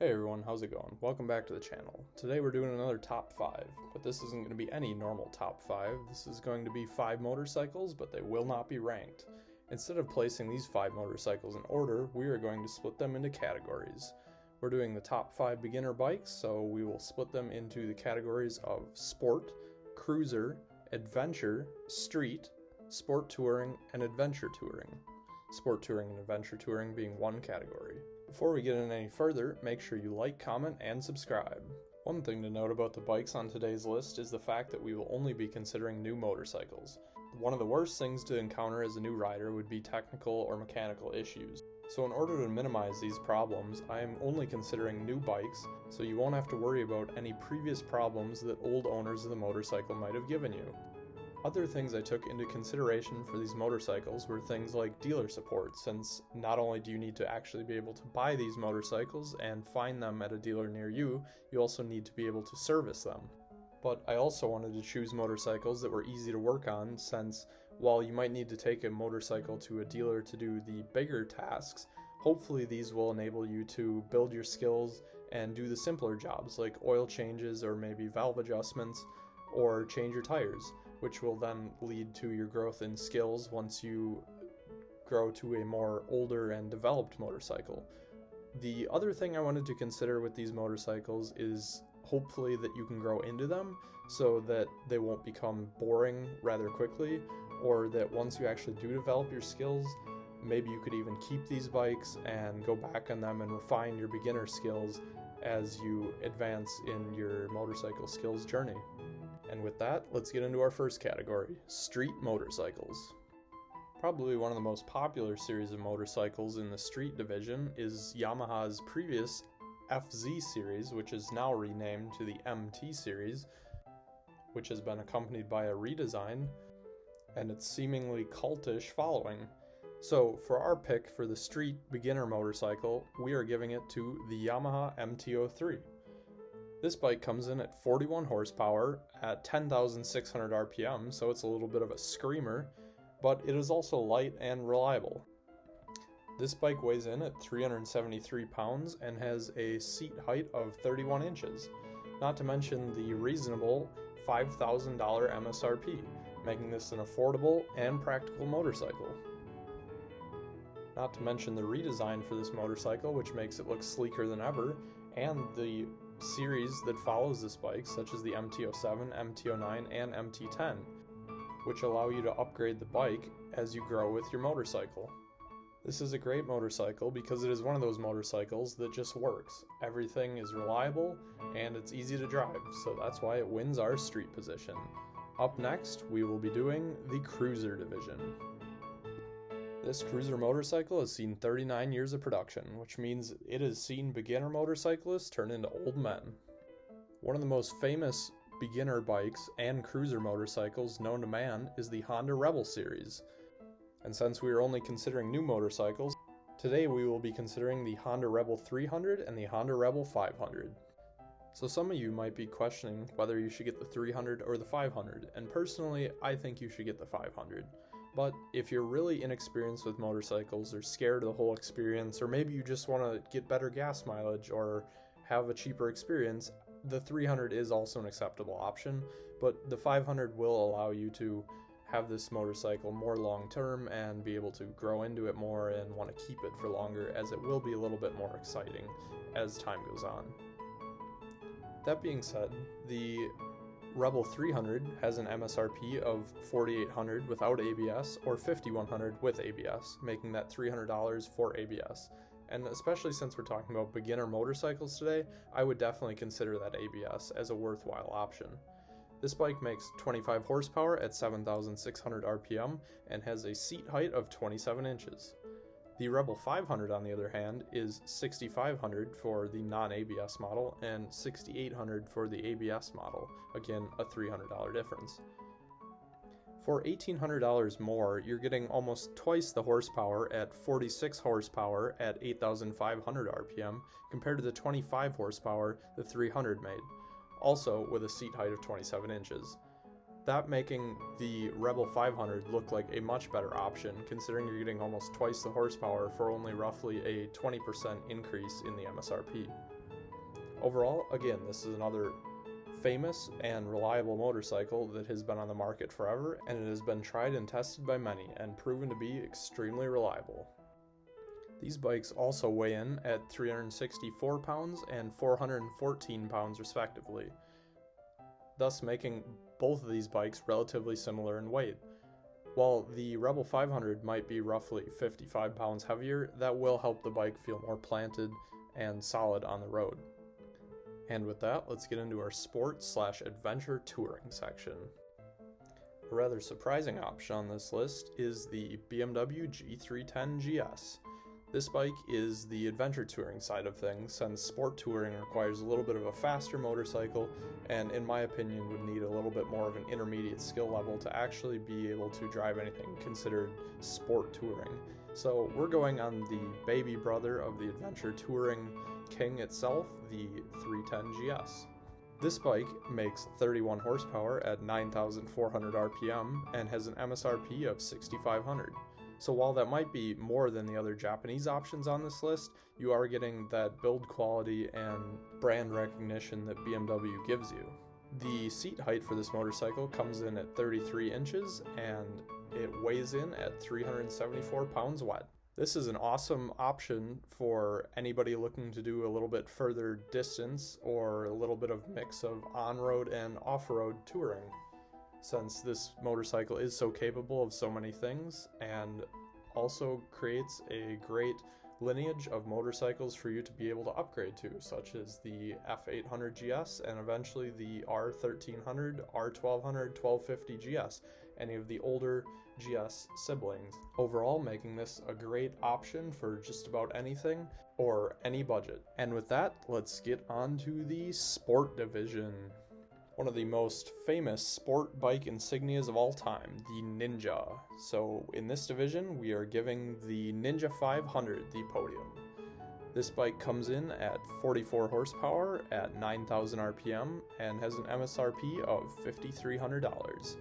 Hey everyone, how's it going? Welcome back to the channel. Today we're doing another top 5, but this isn't going to be any normal top 5. This is going to be 5 motorcycles, but they will not be ranked. Instead of placing these 5 motorcycles in order, we are going to split them into categories. We're doing the top 5 beginner bikes, so we will split them into the categories of sport, cruiser, adventure, street, sport touring, and adventure touring. Sport touring and adventure touring being one category. Before we get in any further, make sure you like, comment, and subscribe. One thing to note about the bikes on today's list is the fact that we will only be considering new motorcycles. One of the worst things to encounter as a new rider would be technical or mechanical issues. So in order to minimize these problems, I am only considering new bikes, so you won't have to worry about any previous problems that old owners of the motorcycle might have given you. Other things I took into consideration for these motorcycles were things like dealer support, since not only do you need to actually be able to buy these motorcycles and find them at a dealer near you, you also need to be able to service them. But I also wanted to choose motorcycles that were easy to work on, since while you might need to take a motorcycle to a dealer to do the bigger tasks, hopefully these will enable you to build your skills and do the simpler jobs like oil changes or maybe valve adjustments or change your tires, which will then lead to your growth in skills once you grow to a more older and developed motorcycle. The other thing I wanted to consider with these motorcycles is hopefully that you can grow into them so that they won't become boring rather quickly, or that once you actually do develop your skills, maybe you could even keep these bikes and go back on them and refine your beginner skills as you advance in your motorcycle skills journey. And with that, let's get into our first category, street motorcycles. Probably one of the most popular series of motorcycles in the street division is Yamaha's previous FZ series, which is now renamed to the MT series, which has been accompanied by a redesign and its seemingly cultish following. So for our pick for the street beginner motorcycle, we are giving it to the Yamaha MT-03. This bike comes in at 41 horsepower at 10,600 RPM, so it's a little bit of a screamer, but it is also light and reliable. This bike weighs in at 373 pounds and has a seat height of 31 inches, not to mention the reasonable $5,000 MSRP, making this an affordable and practical motorcycle. Not to mention the redesign for this motorcycle, which makes it look sleeker than ever, and the series that follows this bike, such as the MT-07, MT-09, and MT-10, which allow you to upgrade the bike as you grow with your motorcycle. This is a great motorcycle because it is one of those motorcycles that just works. Everything is reliable and it's easy to drive, so that's why it wins our street position. Up next, we will be doing the cruiser division. This cruiser motorcycle has seen 39 years of production, which means it has seen beginner motorcyclists turn into old men. One of the most famous beginner bikes and cruiser motorcycles known to man is the Honda Rebel series. And since we are only considering new motorcycles, today we will be considering the Honda Rebel 300 and the Honda Rebel 500. So some of you might be questioning whether you should get the 300 or the 500, and personally I think you should get the 500. But if you're really inexperienced with motorcycles or scared of the whole experience, or maybe you just want to get better gas mileage or have a cheaper experience, the 300 is also an acceptable option, but the 500 will allow you to have this motorcycle more long term and be able to grow into it more and want to keep it for longer, as it will be a little bit more exciting as time goes on. That being said, the Rebel 300 has an MSRP of $4,800 without ABS or $5,100 with ABS, making that $300 for ABS. And especially since we're talking about beginner motorcycles today, I would definitely consider that ABS as a worthwhile option. This bike makes 25 horsepower at 7,600 RPM and has a seat height of 27 inches. The Rebel 500, on the other hand, is $6,500 for the non-ABS model and $6,800 for the ABS model, again a $300 difference. For $1,800 more, you're getting almost twice the horsepower at 46 horsepower at 8,500 RPM compared to the 25 horsepower the 300 made, also with a seat height of 27 inches. That making the Rebel 500 look like a much better option, considering you're getting almost twice the horsepower for only roughly a 20% increase in the MSRP. Overall, again, this is another famous and reliable motorcycle that has been on the market forever, and it has been tried and tested by many and proven to be extremely reliable. These bikes also weigh in at 364 pounds and 414 pounds respectively, thus making both of these bikes relatively similar in weight. While the Rebel 500 might be roughly 55 pounds heavier, that will help the bike feel more planted and solid on the road. And with that, let's get into our sport/adventure touring section. A rather surprising option on this list is the BMW G310 GS. This bike is the adventure touring side of things, since sport touring requires a little bit of a faster motorcycle and, in my opinion, would need a little bit more of an intermediate skill level to actually be able to drive anything considered sport touring. So we're going on the baby brother of the adventure touring king itself, the 310 GS. This bike makes 31 horsepower at 9,400 RPM and has an MSRP of 6,500. So while that might be more than the other Japanese options on this list, you are getting that build quality and brand recognition that BMW gives you. The seat height for this motorcycle comes in at 33 inches and it weighs in at 374 pounds wet. This is an awesome option for anybody looking to do a little bit further distance or a little bit of mix of on-road and off-road touring, since this motorcycle is so capable of so many things and also creates a great lineage of motorcycles for you to be able to upgrade to, such as the F800 GS and eventually the R1300, R1200, 1250 GS, any of the older GS siblings. Overall, making this a great option for just about anything or any budget. And with that, let's get on to the sport division. One of the most famous sport bike insignias of all time, the Ninja. So in this division, we are giving the Ninja 500 the podium. This bike comes in at 44 horsepower at 9,000 RPM and has an MSRP of $5,300.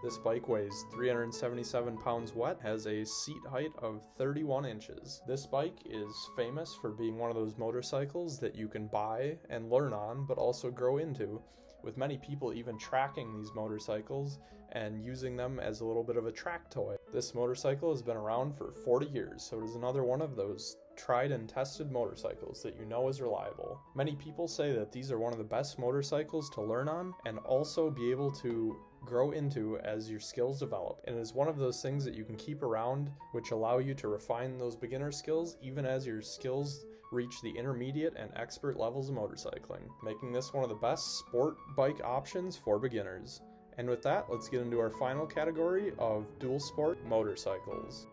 This bike weighs 377 pounds wet, has a seat height of 31 inches. This bike is famous for being one of those motorcycles that you can buy and learn on, but also grow into, with many people even tracking these motorcycles and using them as a little bit of a track toy. This motorcycle has been around for 40 years, so it is another one of those tried and tested motorcycles that you know is reliable. Many people say that these are one of the best motorcycles to learn on and also be able to grow into as your skills develop. And it is one of those things that you can keep around, which allow you to refine those beginner skills even as your skills reach the intermediate and expert levels of motorcycling, making this one of the best sport bike options for beginners. And with that, let's get into our final category of dual sport motorcycles.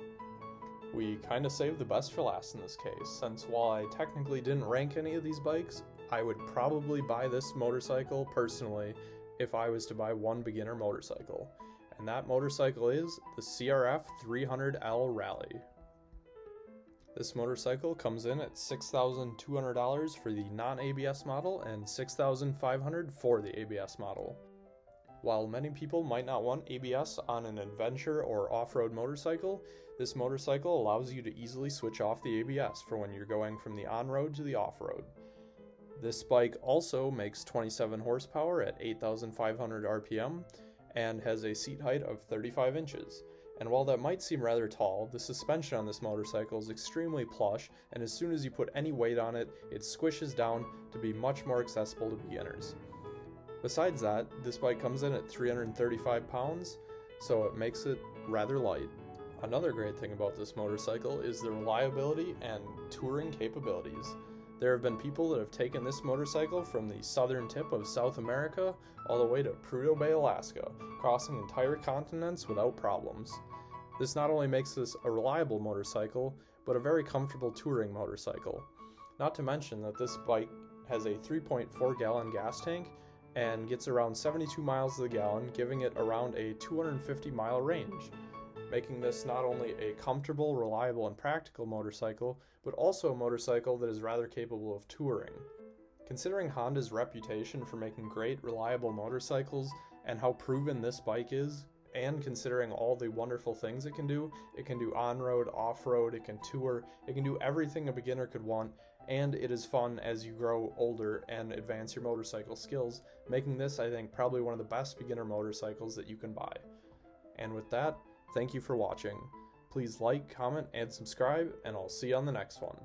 We kind of saved the best for last in this case, since while I technically didn't rank any of these bikes, I would probably buy this motorcycle personally if I was to buy one beginner motorcycle. And that motorcycle is the CRF 300L Rally. This motorcycle comes in at $6,200 for the non-ABS model and $6,500 for the ABS model. While many people might not want ABS on an adventure or off-road motorcycle, this motorcycle allows you to easily switch off the ABS for when you're going from the on-road to the off-road. This bike also makes 27 horsepower at 8,500 RPM and has a seat height of 35 inches. And while that might seem rather tall, the suspension on this motorcycle is extremely plush, and as soon as you put any weight on it, it squishes down to be much more accessible to beginners. Besides that, this bike comes in at 335 pounds, so it makes it rather light. Another great thing about this motorcycle is the reliability and touring capabilities. There have been people that have taken this motorcycle from the southern tip of South America all the way to Prudhoe Bay, Alaska, crossing entire continents without problems. This not only makes this a reliable motorcycle, but a very comfortable touring motorcycle. Not to mention that this bike has a 3.4 gallon gas tank and gets around 72 miles to the gallon, giving it around a 250 mile range, making this not only a comfortable, reliable, and practical motorcycle, but also a motorcycle that is rather capable of touring. Considering Honda's reputation for making great, reliable motorcycles and how proven this bike is, and considering all the wonderful things it can do on-road, off-road, it can tour, it can do everything a beginner could want, and it is fun as you grow older and advance your motorcycle skills, making this, I think, probably one of the best beginner motorcycles that you can buy. And with that, thank you for watching. Please like, comment, and subscribe, and I'll see you on the next one.